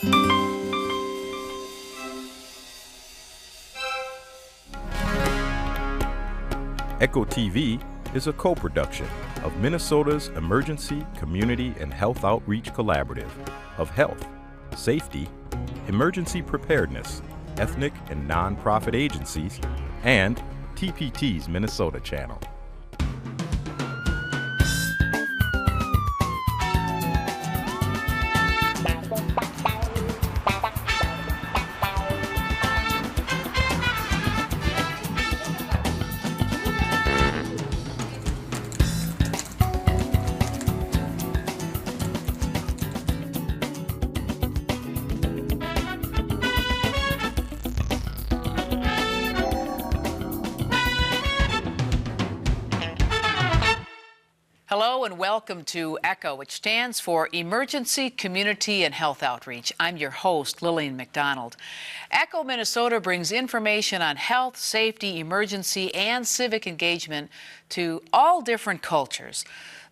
Echo TV is a co-production of Minnesota's Emergency, Community, and Health Outreach Collaborative of Health, Safety, Emergency Preparedness, Ethnic and Nonprofit Agencies, and TPT's Minnesota channel. Hello and welcome to ECHO, which stands for Emergency, Community, and Health Outreach. I'm your host, Lillian McDonald. ECHO Minnesota brings information on health, safety, emergency, and civic engagement to all different cultures.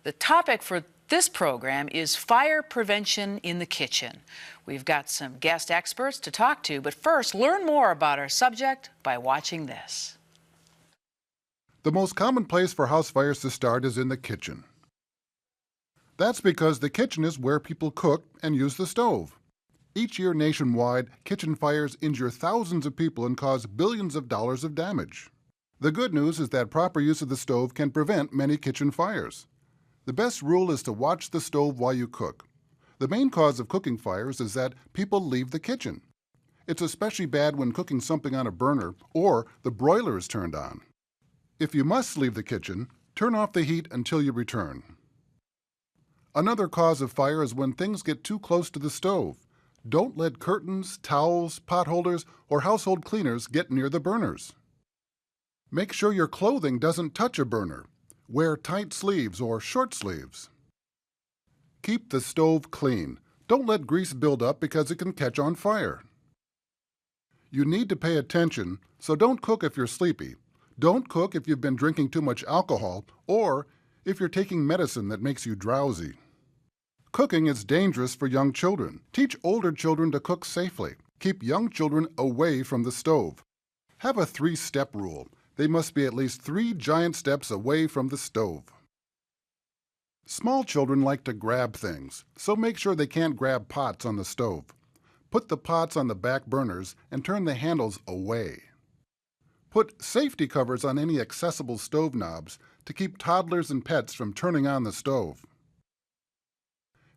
The topic for this program is fire prevention in the kitchen. We've got some guest experts to talk to, but first, learn more about our subject by watching this. The most common place for house fires to start is in the kitchen. That's because the kitchen is where people cook and use the stove. Each year nationwide, kitchen fires injure thousands of people and cause billions of dollars of damage. The good news is that proper use of the stove can prevent many kitchen fires. The best rule is to watch the stove while you cook. The main cause of cooking fires is that people leave the kitchen. It's especially bad when cooking something on a burner or the broiler is turned on. If you must leave the kitchen, turn off the heat until you return. Another cause of fire is when things get too close to the stove. Don't let curtains, towels, pot holders, or household cleaners get near the burners. Make sure your clothing doesn't touch a burner. Wear tight sleeves or short sleeves. Keep the stove clean. Don't let grease build up because it can catch on fire. You need to pay attention, so don't cook if you're sleepy. Don't cook if you've been drinking too much alcohol or if you're taking medicine that makes you drowsy. Cooking is dangerous for young children. Teach older children to cook safely. Keep young children away from the stove. Have a 3-step rule. They must be at least 3 giant steps away from the stove. Small children like to grab things, so make sure they can't grab pots on the stove. Put the pots on the back burners and turn the handles away. Put safety covers on any accessible stove knobs to keep toddlers and pets from turning on the stove.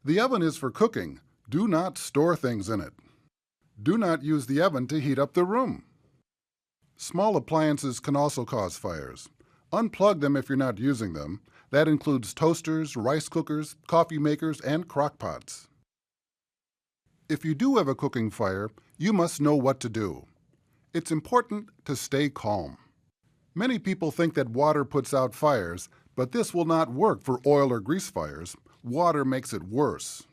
The oven is for cooking. Do not store things in it. Do not use the oven to heat up the room. Small appliances can also cause fires. Unplug them if you're not using them. That includes toasters, rice cookers, coffee makers, and crock pots. If you do have a cooking fire, you must know what to do. It's important to stay calm. Many people think that water puts out fires, but this will not work for oil or grease fires. Water makes it worse.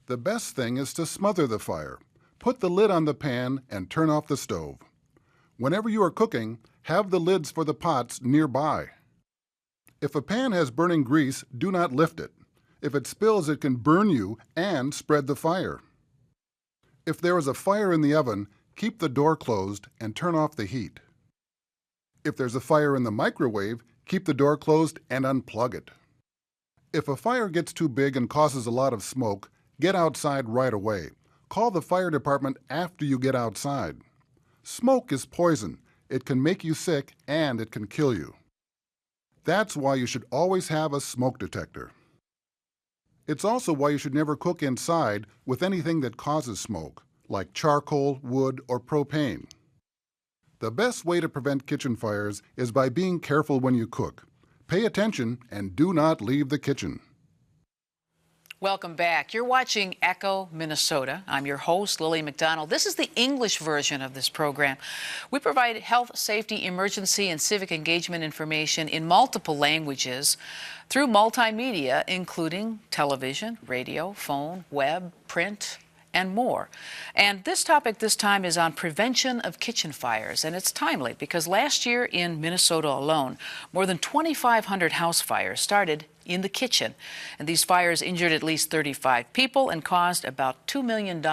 The best thing is to smother the fire. Put the lid on the pan and turn off the stove. Whenever you are cooking, have the lids for the pots nearby. If a pan has burning grease, do not lift it. If it spills, it can burn you and spread the fire. If there is a fire in the oven, keep the door closed and turn off the heat. If there's a fire in the microwave, keep the door closed and unplug it. If a fire gets too big and causes a lot of smoke, get outside right away. Call the fire department after you get outside. Smoke is poison. It can make you sick and it can kill you. That's why you should always have a smoke detector. It's also why you should never cook inside with anything that causes smoke, like charcoal, wood, or propane. The best way to prevent kitchen fires is by being careful when you cook. Pay attention and do not leave the kitchen. Welcome back. You're watching ECHO Minnesota. I'm your host, Lily McDonald. This is the English version of this program. We provide health, safety, emergency, and civic engagement information in multiple languages through multimedia, including television, radio, phone, web, print, and more. And this topic this time is on prevention of kitchen fires, and it's timely because last year in Minnesota alone, more than 2,500 house fires started in the kitchen. And these fires injured at least 35 people and caused about $2 million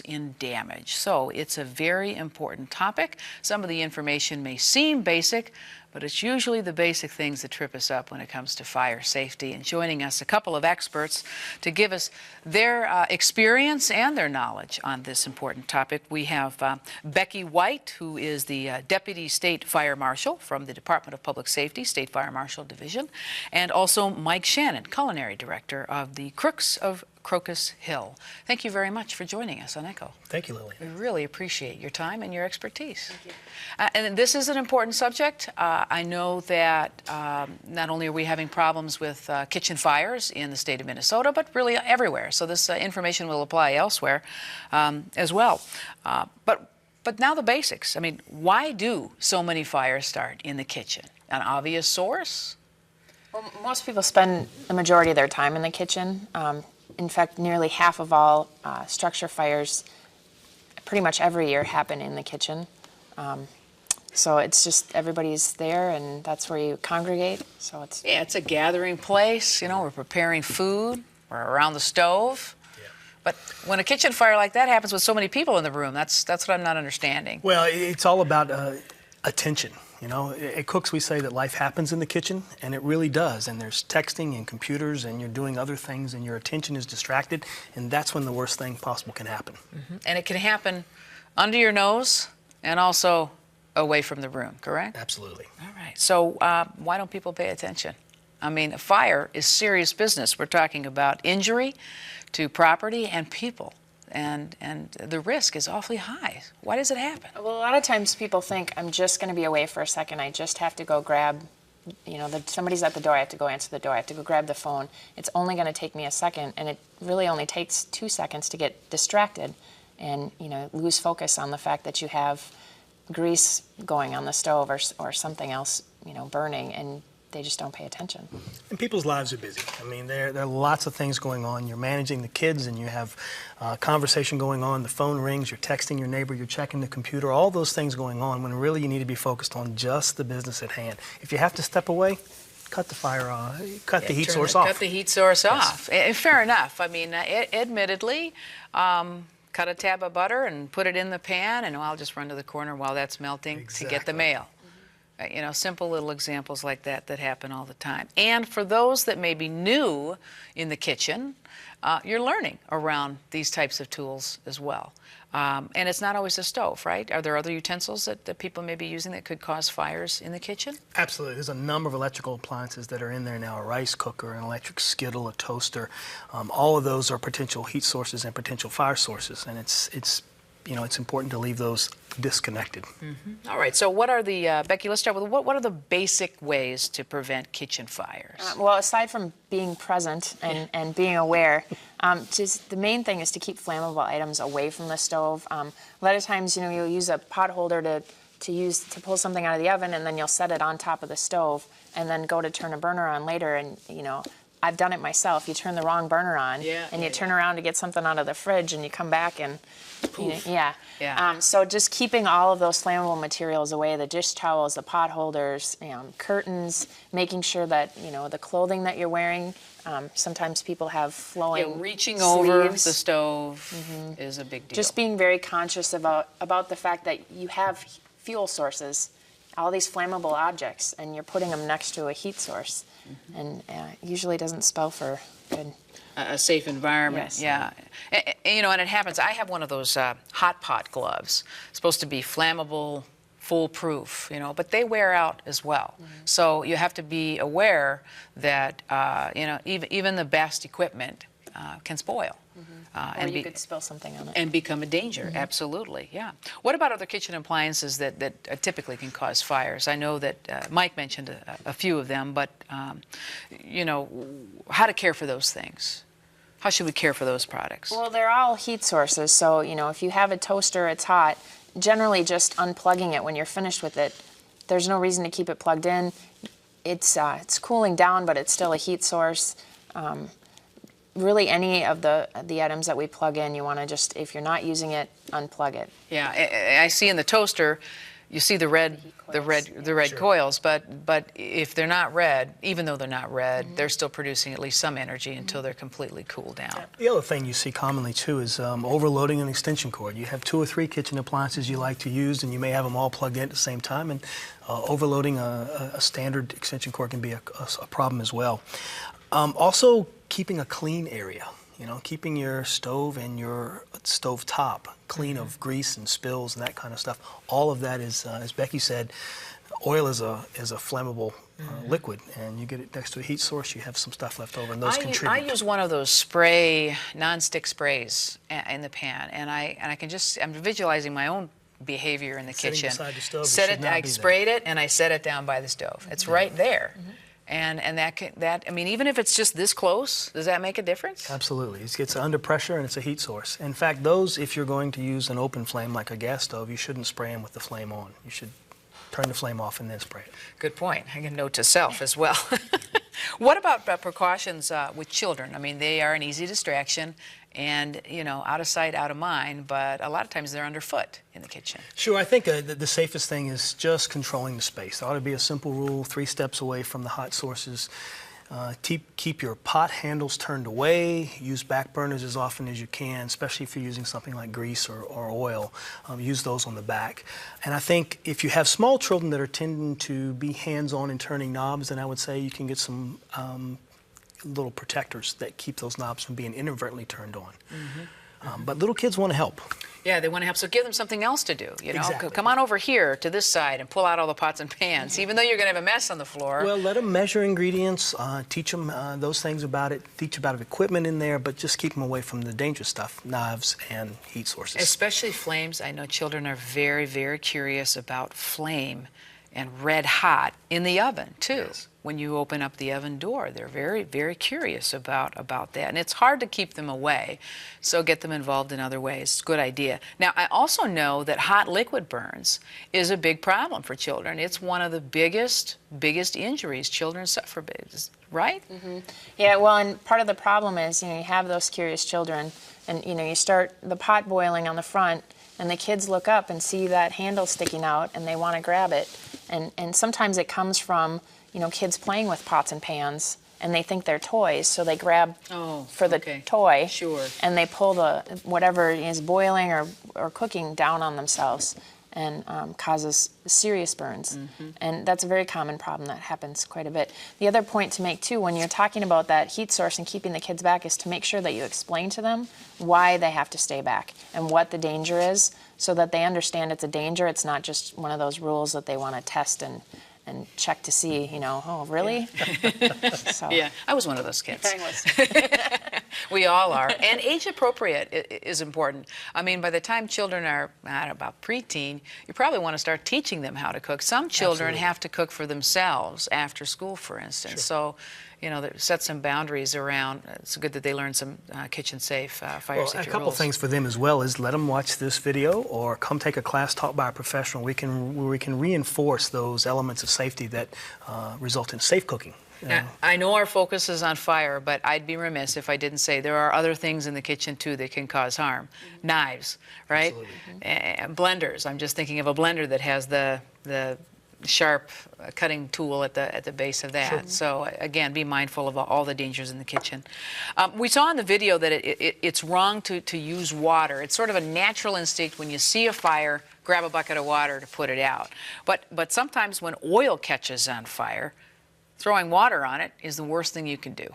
in damage. So it's a very important topic. Some of the information may seem basic, but it's usually the basic things that trip us up when it comes to fire safety. And joining us, a couple of experts to give us their experience and their knowledge on this important topic. We have Becky White, who is the Deputy State Fire Marshal from the Department of Public Safety, State Fire Marshal Division, and also Mike Shannon, Culinary Director of the Crooks of Crocus Hill. Thank you very much for joining us on ECHO. Thank you, Lily. We really appreciate your time and your expertise. Thank you. And this is an important subject. I know that not only are we having problems with kitchen fires in the state of Minnesota, but really everywhere. So this information will apply elsewhere as well. But now the basics. I mean, why do so many fires start in the kitchen? An obvious source? Well, most people spend the majority of their time in the kitchen. In fact, nearly half of all structure fires pretty much every year happen in the kitchen. So it's just everybody's there, and that's where you congregate. So it's it's a gathering place. You know, we're preparing food. We're around the stove. Yeah. But when a kitchen fire like that happens with so many people in the room, that's what I'm not understanding. Well, it's all about attention. You know, at Cooks we say that life happens in the kitchen, and it really does. And there's texting and computers, and you're doing other things, and your attention is distracted, and that's when the worst thing possible can happen. Mm-hmm. And it can happen under your nose and also away from the room, correct? Absolutely. All right. So why don't people pay attention? I mean, a fire is serious business. We're talking about injury to property and people. And the risk is awfully high. Why does it happen? Well, a lot of times people think, I'm just going to be away for a second. I just have to go grab, you know, somebody's at the door. I have to go answer the door. I have to go grab the phone. It's only going to take me a second, and it really only takes 2 seconds to get distracted and, you know, lose focus on the fact that you have grease going on the stove or something else, you know, burning, and they just don't pay attention. And people's lives are busy. I mean, there are lots of things going on. You're managing the kids, and you have conversation going on. The phone rings. You're texting your neighbor. You're checking the computer. All those things going on when really you need to be focused on just the business at hand. If you have to step away, cut the fire off. Cut the heat source off. Cut the heat source off. Fair enough. I mean, admittedly, cut a tab of butter and put it in the pan, and I'll just run to the corner while that's melting to get the mail. You know, simple little examples like that happen all the time. And for those that may be new in the kitchen, you're learning around these types of tools as well. And it's not always a stove, right? Are there other utensils that people may be using that could cause fires in the kitchen? Absolutely. There's a number of electrical appliances that are in there now, a rice cooker, an electric skittle, a toaster. All of those are potential heat sources and potential fire sources. And it's you know, it's important to leave those disconnected. Mm-hmm. All right. So what are the, Becky, let's start with what are the basic ways to prevent kitchen fires? Well, aside from being present and being aware, just the main thing is to keep flammable items away from the stove. A lot of times, you know, you'll use a pot holder to pull something out of the oven, and then you'll set it on top of the stove and then go to turn a burner on later, and, you know, I've done it myself. You turn the wrong burner on, and you turn around to get something out of the fridge, and you come back and, so just keeping all of those flammable materials away, the dish towels, the pot holders, curtains, making sure that, you know, the clothing that you're wearing, sometimes people have flowing reaching sleeves. over the stove is a big deal. Just being very conscious about the fact that you have fuel sources, all these flammable objects, and you're putting them next to a heat source. And usually doesn't spell for good. A safe environment, yes. Yeah. You know, and it happens. I have one of those hot pot gloves, supposed to be flammable, foolproof, you know, but they wear out as well. So you have to be aware that, you know, even the best equipment can spoil. Or you could spill something on it. And become a danger, absolutely, yeah. What about other kitchen appliances that typically can cause fires? I know that Mike mentioned a few of them, but, you know, how to care for those things? How should we care for those products? Well, they're all heat sources, so, you know, if you have a toaster, it's hot, generally just unplugging it when you're finished with it. There's no reason to keep it plugged in. It's cooling down, but it's still a heat source. Really, any of the items that we plug in, you want to just, if you're not using it, unplug it. Yeah, I see in the toaster, you see the red coils, but if they're not red, even though they're not red, they're still producing at least some energy until they're completely cooled down. The other thing you see commonly too is overloading an extension cord. You have 2 or 3 kitchen appliances you like to use, and you may have them all plugged in at the same time, and overloading a standard extension cord can be a problem as well. Also, keeping a clean area. You know, keeping your stove and your stove top clean of grease and spills and that kind of stuff. All of that is, as Becky said, oil is a flammable liquid, and you get it next to a heat source, you have some stuff left over, and those contribute. I use one of those spray, non-stick sprays in the pan, and I'm visualizing my own behavior in the kitchen. Beside the stove, I sprayed it, and I set it down by the stove. It's right there. And that I mean, even if it's just this close, does that make a difference? Absolutely. It's under pressure, and it's a heat source. In fact, those, if you're going to use an open flame like a gas stove, you shouldn't spray them with the flame on. You should turn the flame off and then spray it. Good point. I can note to self as well. What about precautions with children? I mean, they are an easy distraction, and, you know, out of sight, out of mind, but a lot of times they're underfoot in the kitchen. Sure, I think the safest thing is just controlling the space. There ought to be a simple rule: 3 steps away from the hot sources. Keep your pot handles turned away. Use back burners as often as you can, especially if you're using something like grease or oil. Use those on the back. And I think if you have small children that are tending to be hands-on in turning knobs, then I would say you can get some little protectors that keep those knobs from being inadvertently turned on. But little kids want to help. Yeah, they want to help, so give them something else to do, you know. Exactly. Come on over here to this side and pull out all the pots and pans, even though you're going to have a mess on the floor. Well, let them measure ingredients, teach them those things about it, teach about equipment in there, but just keep them away from the dangerous stuff, knives and heat sources. Especially flames. I know children are very, very curious about flame and red hot in the oven, too. Yes. When you open up the oven door, they're very, very curious about that. And it's hard to keep them away, so get them involved in other ways. Good idea. Now, I also know that hot liquid burns is a big problem for children. It's one of the biggest injuries children suffer, right? Yeah, well, and part of the problem is, you know, you have those curious children, and, you know, you start the pot boiling on the front, and the kids look up and see that handle sticking out, and they want to grab it. And sometimes it comes from, you know, kids playing with pots and pans, and they think they're toys, so they grab for the toy, and they pull the whatever is boiling or cooking down on themselves, and causes serious burns. And that's a very common problem that happens quite a bit. The other point to make too, when you're talking about that heat source and keeping the kids back, is to make sure that you explain to them why they have to stay back and what the danger is, so that they understand it's a danger. It's not just one of those rules that they want to test and check to see, you know, oh, really? So. Yeah, I was one of those kids. We all are. And age appropriate is important. I mean, by the time children are, I don't know, about preteen, you probably want to start teaching them how to cook. Some children have to cook for themselves after school, for instance. So, you know, set some boundaries around. It's good that they learn some kitchen-safe fire safety rules. A couple things for them as well is let them watch this video or come take a class taught by a professional. We can reinforce those elements of safety that result in safe cooking. Now, I know our focus is on fire, but I'd be remiss if I didn't say there are other things in the kitchen, too, that can cause harm. Knives, right? Blenders. I'm just thinking of a blender that has the sharp cutting tool at the base of that. So, again, be mindful of all the dangers in the kitchen. We saw in the video that it's wrong to use water. It's sort of a natural instinct when you see a fire, grab a bucket of water to put it out. But sometimes when oil catches on fire, throwing water on it is the worst thing you can do.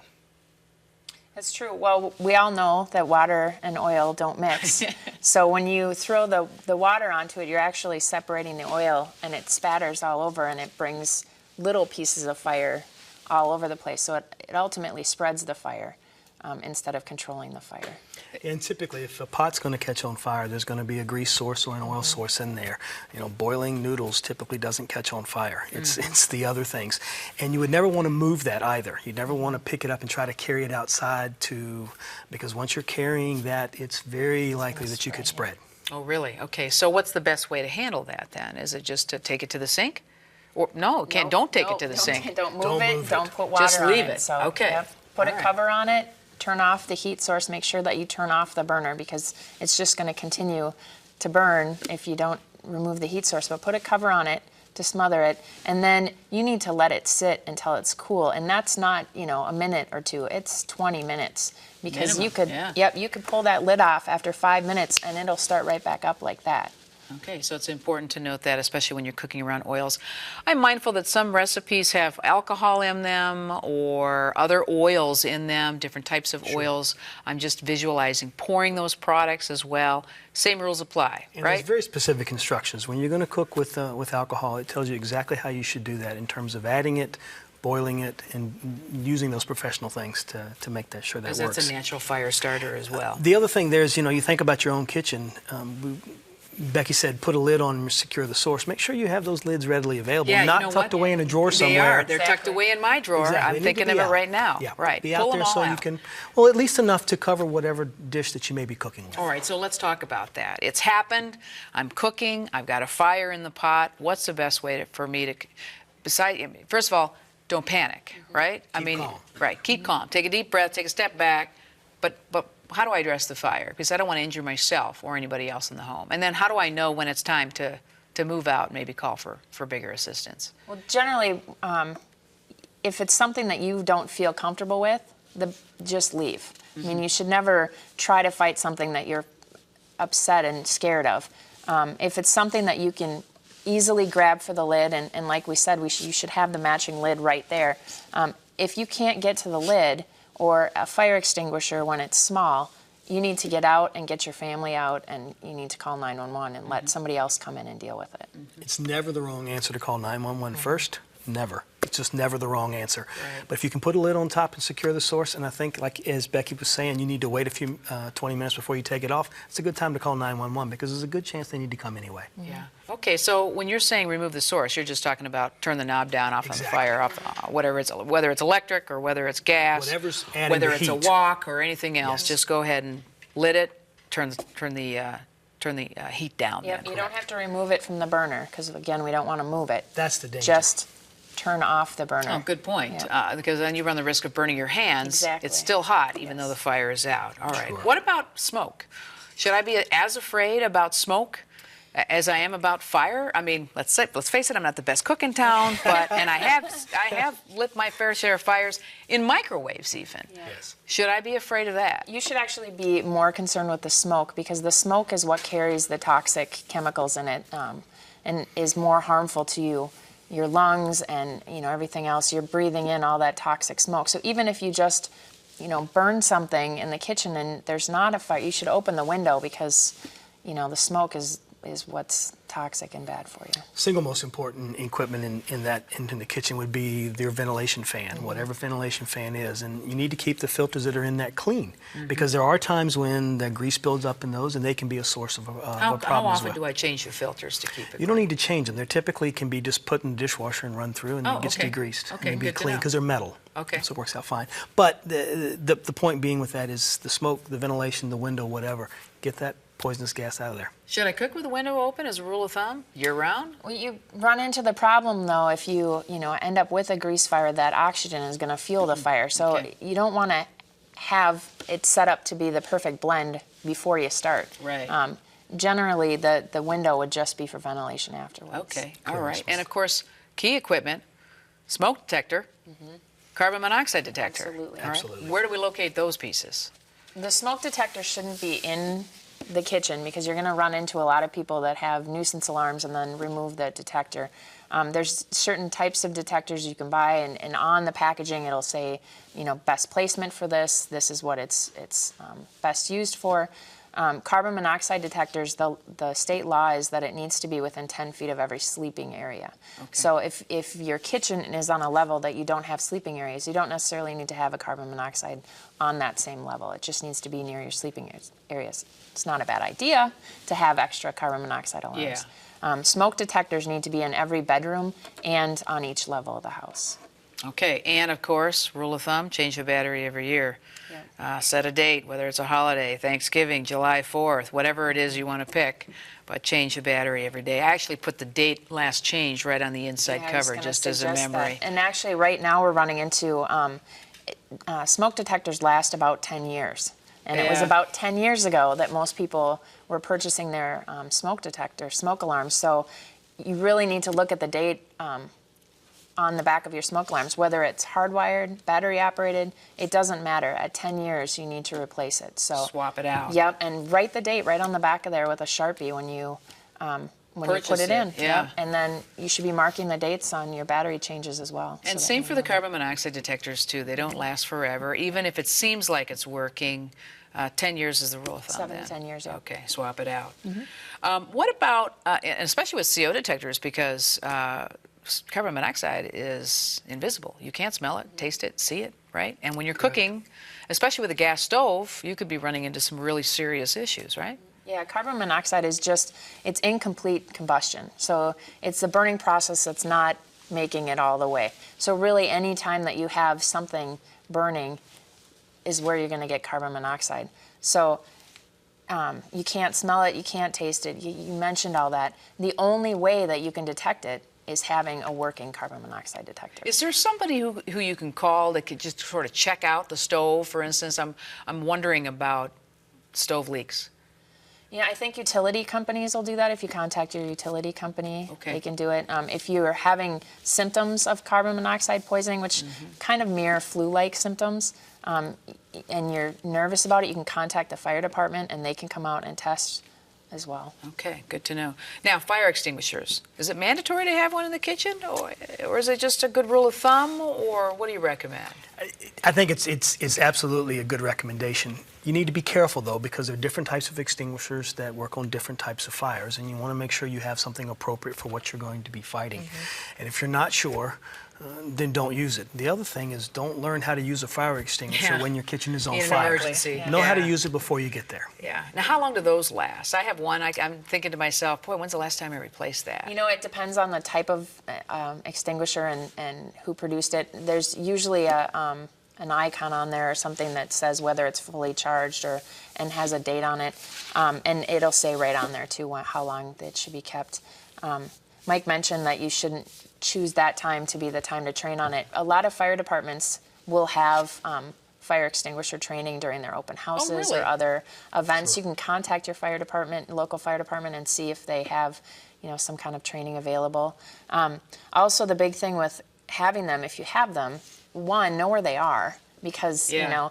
That's true. Well, we all know that water and oil don't mix. So when you throw the water onto it, you're actually separating the oil, and it spatters all over, and it brings little pieces of fire all over the place. So it ultimately spreads the fire instead of controlling the fire. And typically, if a pot's going to catch on fire, there's going to be a grease source or an oil source in there. You know, boiling noodles typically doesn't catch on fire. It's the other things. And you would never want to move that either. You'd never want to pick it up and try to carry it outside because once you're carrying that, it's very likely that you could spread. Oh, really? Okay. So what's the best way to handle that then? Is it just to take it to the sink? Or no, don't take it to the sink. Don't move it. Don't put water on it. Just leave it. So, okay. Put a cover on it. Turn off the heat source. Make sure that you turn off the burner, because it's just going to continue to burn if you don't remove the heat source, but put a cover on it to smother it, and then you need to let it sit until it's cool, and that's not, you know, a minute or two, it's 20 minutes, because Minimum, you could, yeah. yep, you could pull that lid off after 5 minutes and it'll start right back up like that. Okay, so it's important to note that, especially when you're cooking around oils. I'm mindful that some recipes have alcohol in them or other oils in them, different types of oils. I'm just visualizing pouring those products as well. Same rules apply, And right? there's very specific instructions. When you're going to cook with alcohol, it tells you exactly how you should do that in terms of adding it, boiling it, and using those professional things to make that sure that Because works. that's a natural fire starter as well. The other thing there is, you know, you think about your own kitchen. Becky said put a lid on and secure the source. Make sure you have those lids readily available, Yeah, you not know tucked what? away in a drawer They somewhere. are. They're tucked away in my drawer. Exactly. They I'm need to thinking of be it out. right now. Yeah, Right. be Pull out there them all so you out. can, well, at least enough to cover whatever dish that you may be cooking with. All right, so let's talk about that. It's happened. I'm cooking. I've got a fire in the pot. What's the best way for me to, first of all, don't panic, right? Keep calm. Right. Keep calm. Take a deep breath. Take a step back. But how do I address the fire? Because I don't want to injure myself or anybody else in the home. And then how do I know when it's time to move out, maybe call for bigger assistance? Well, generally, if it's something that you don't feel comfortable with, just leave. I mean, you should never try to fight something that you're upset and scared of. If it's something that you can easily grab for the lid, and like we said, you should have the matching lid right there. If you can't get to the lid or a fire extinguisher when it's small, you need to get out and get your family out, and you need to call 911 and let somebody else come in and deal with it. It's never the wrong answer to call 911 first. Never. It's just never the wrong answer. Right. But if you can put a lid on top and secure the source, and I think, like as Becky was saying, you need to wait a few 20 minutes before you take it off, it's a good time to call 911 because there's a good chance they need to come anyway. Yeah. Okay, so when you're saying remove the source, you're just talking about turn the knob down off on the Exactly. fire, off, whether it's electric or whether it's gas, Whatever's adding whether the it's a heat. wok or anything else. Yes. Just go ahead and lit it, turn the heat down. Yep, then. you don't have to remove it from the burner because, again, we don't want to move it. That's the danger. Just turn off the burner. Oh, good point. Yeah. Because then you run the risk of burning your hands. Exactly. It's still hot, even Yes. though the fire is out. All right. Sure. What about smoke? Should I be as afraid about smoke as I am about fire? I mean, let's face it, I'm not the best cook in town, and I have lit my fair share of fires in microwaves even. Yes. Should I be afraid of that? You should actually be more concerned with the smoke because the smoke is what carries the toxic chemicals in it and is more harmful to you, your lungs and everything else. You're breathing in all that toxic smoke. So even if you just burn something in the kitchen and there's not a fire, you should open the window because the smoke is what's toxic and bad for you. Single most important equipment in the kitchen would be your ventilation fan, whatever ventilation fan is, and you need to keep the filters that are in that clean because there are times when the grease builds up in those and they can be a source of a How problem as often well. do I change the filters to keep it? You don't need to change them. They typically can be just put in the dishwasher and run through, and Oh, it gets okay. degreased Okay, and be good to clean know. because they're metal. Okay. So it works out fine. But the point being with that is the smoke, the ventilation, the window, whatever. Get that poisonous gas out of there. Should I cook with the window open as a rule of thumb, year-round? Well, you run into the problem though if you end up with a grease fire. That oxygen is going to fuel the fire, so Okay. you don't want to have it set up to be the perfect blend before you start. Right. Generally, the window would just be for ventilation afterwards. Okay, all right. And of course, key equipment, smoke detector, carbon monoxide detector. Absolutely. All right. Absolutely. Where do we locate those pieces? The smoke detector shouldn't be in the kitchen because you're going to run into a lot of people that have nuisance alarms and then remove the detector. There's certain types of detectors you can buy, and on the packaging it'll say, best placement for this. This is what it's best used for. Carbon monoxide detectors, the state law is that it needs to be within 10 feet of every sleeping area. Okay. So if your kitchen is on a level that you don't have sleeping areas, you don't necessarily need to have a carbon monoxide on that same level. It just needs to be near your sleeping areas. It's not a bad idea to have extra carbon monoxide alarms. Yeah. Smoke detectors need to be in every bedroom and on each level of the house. Okay, and of course, rule of thumb, change the battery every year. Set a date, whether it's a holiday, Thanksgiving, July 4th, whatever it is you want to pick, but change the battery every day. I actually put the date last changed right on the inside Yeah, I was cover gonna just as a suggest memory. that. And actually, right now we're running into smoke detectors last about 10 years. And it was Yeah. about 10 years ago that most people were purchasing their smoke alarms. So you really need to look at the date on the back of your smoke alarms, whether it's hardwired, battery operated, it doesn't matter. At 10 years, you need to replace it. So Swap it out. Yep, and write the date right on the back of there with a Sharpie when you put Purchase it it, in. yeah. Yep. And then you should be marking the dates on your battery changes as well. And so same that for the carbon monoxide detectors, too. They don't last forever. Even if it seems like it's working, 10 years is the rule of thumb. 7 to then. 10 years, yeah. Okay, swap it out. What about, and especially with CO detectors, because carbon monoxide is invisible. You can't smell it, taste it, see it, right? And when you're cooking, especially with a gas stove, you could be running into some really serious issues, right? Yeah, carbon monoxide is just, it's incomplete combustion. So it's the burning process that's not making it all the way. So really any time that you have something burning is where you're going to get carbon monoxide. So you can't smell it, you can't taste it, you mentioned all that. The only way that you can detect it is having a working carbon monoxide detector. Is there somebody who you can call that could just sort of check out the stove, for instance? I'm wondering about stove leaks. Yeah, I think utility companies will do that. If you contact your utility company, Okay. they can do it. If you are having symptoms of carbon monoxide poisoning, which kind of mirror flu-like symptoms, and you're nervous about it, you can contact the fire department and they can come out and test as well. Okay, good to know. Now, fire extinguishers. Is it mandatory to have one in the kitchen, or is it just a good rule of thumb, or what do you recommend? I think it's absolutely a good recommendation. You need to be careful, though, because there are different types of extinguishers that work on different types of fires, and you want to make sure you have something appropriate for what you're going to be fighting. And if you're not sure, then don't use it. The other thing is don't learn how to use a fire extinguisher Yeah. when your kitchen is on In an fire. emergency. Know how to Yeah. use it before you get there. Yeah. Now, how long do those last? I have one. I'm thinking to myself, boy, when's the last time I replaced that? You know, it depends on the type of extinguisher and who produced it. There's usually an icon on there or something that says whether it's fully charged and has a date on it. And it'll say right on there, too, how long it should be kept. Mike mentioned that you shouldn't choose that time to be the time to train on it. A lot of fire departments will have fire extinguisher training during their open houses really? or other events. You can contact your fire department, local fire department, and see if they have, some kind of training available. Also, the big thing with having them, if you have them, one, know where they are. Because Yeah.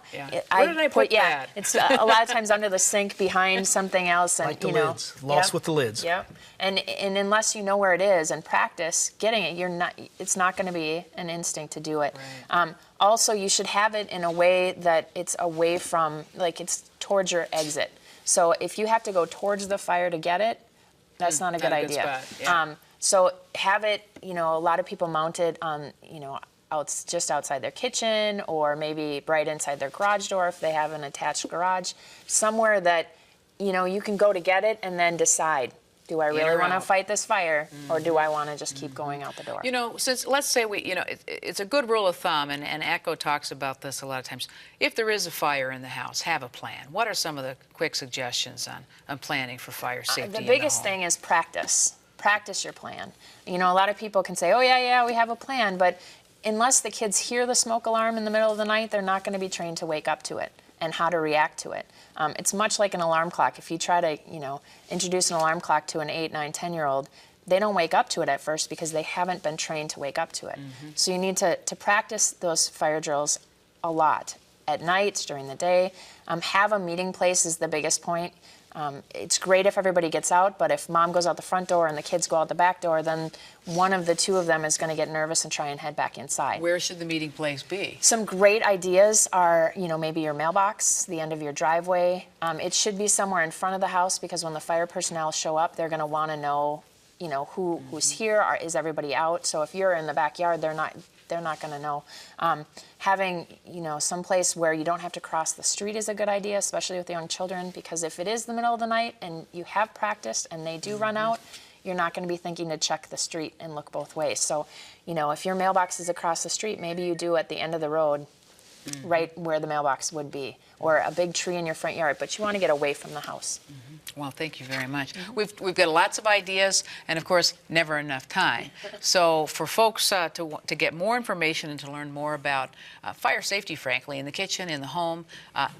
I Where did I put that? it's a lot of times under the sink behind something else, and Like the lids. Lost with the lids. Yep. And unless you know where it is and practice getting it, it's not going to be an instinct to do it. Right. Also, you should have it in a way that it's away from, like it's towards your exit. So if you have to go towards the fire to get it, that's not a good not a good idea. spot, yeah. So have it, a lot of people mount it on, just outside their kitchen, or maybe right inside their garage door if they have an attached garage, somewhere that you can go to get it and then decide, do I really or want to out. fight this fire, or do I want to just keep going out the door? Since let's say it's a good rule of thumb, and ECHO talks about this a lot of times. If there is a fire in the house, have a plan. What are some of the quick suggestions on planning for fire safety? The in biggest home? thing is practice. Practice your plan. A lot of people can say, oh yeah, we have a plan, but unless the kids hear the smoke alarm in the middle of the night, they're not going to be trained to wake up to it and how to react to it. It's much like an alarm clock. If you try to, introduce an alarm clock to an 8, 9, 10-year-old, they don't wake up to it at first because they haven't been trained to wake up to it. So you need to practice those fire drills a lot, at night, during the day. Have a meeting place is the biggest point. It's great if everybody gets out, but if mom goes out the front door and the kids go out the back door, then one of the two of them is going to get nervous and try and head back inside. Where should the meeting place be? Some great ideas are, maybe your mailbox, the end of your driveway. It should be somewhere in front of the house, because when the fire personnel show up, they're going to want to know, who's here. Is everybody out? So if you're in the backyard, they're not going to know. Having, some place where you don't have to cross the street is a good idea, especially with young children, because if it is the middle of the night and you have practiced and they do run out, you're not going to be thinking to check the street and look both ways. So, if your mailbox is across the street, maybe you do at the end of the road, right where the mailbox would be, or a big tree in your front yard, but you want to get away from the house. Well, thank you very much. We've got lots of ideas, and of course, never enough time. So for folks to get more information and to learn more about fire safety, frankly, in the kitchen, in the home,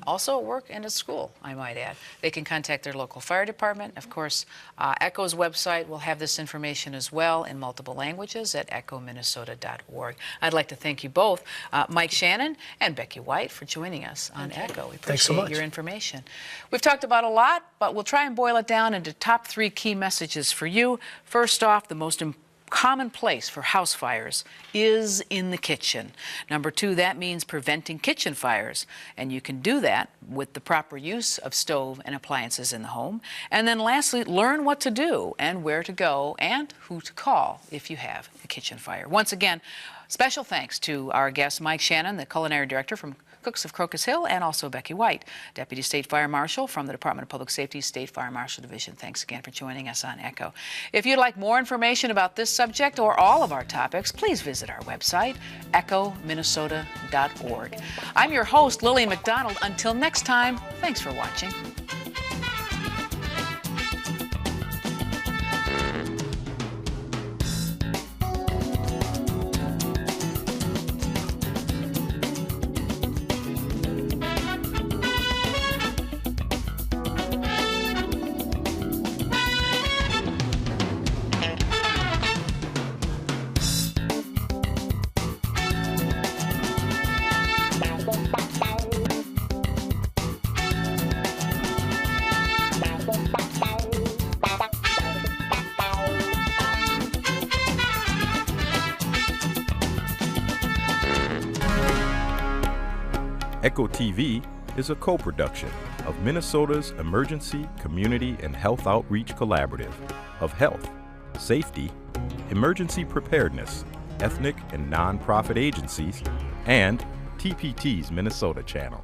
also at work and at school, I might add, they can contact their local fire department. Of course, ECHO's website will have this information as well in multiple languages at echominnesota.org. I'd like to thank you both, Mike Shannon and Becky White, for joining us on ECHO. We Thanks so appreciate much. your information. We've talked about a lot, but we'll try and boil it down into top 3 key messages for you. First off, the most common place for house fires is in the kitchen. Number 2, that means preventing kitchen fires, and you can do that with the proper use of stove and appliances in the home. And then lastly, learn what to do and where to go and who to call if you have a kitchen fire. Once again, special thanks to our guest, Mike Shannon, the culinary director from Cooks of Crocus Hill, and also Becky White, Deputy State Fire Marshal from the Department of Public Safety, State Fire Marshal Division. Thanks again for joining us on ECHO. If you'd like more information about this subject or all of our topics, please visit our website, echominnesota.org. I'm your host, Lillian McDonald. Until next time, thanks for watching. ECHO TV is a co-production of Minnesota's Emergency, Community, and Health Outreach Collaborative of Health, Safety, Emergency Preparedness, Ethnic and Nonprofit Agencies, and TPT's Minnesota Channel.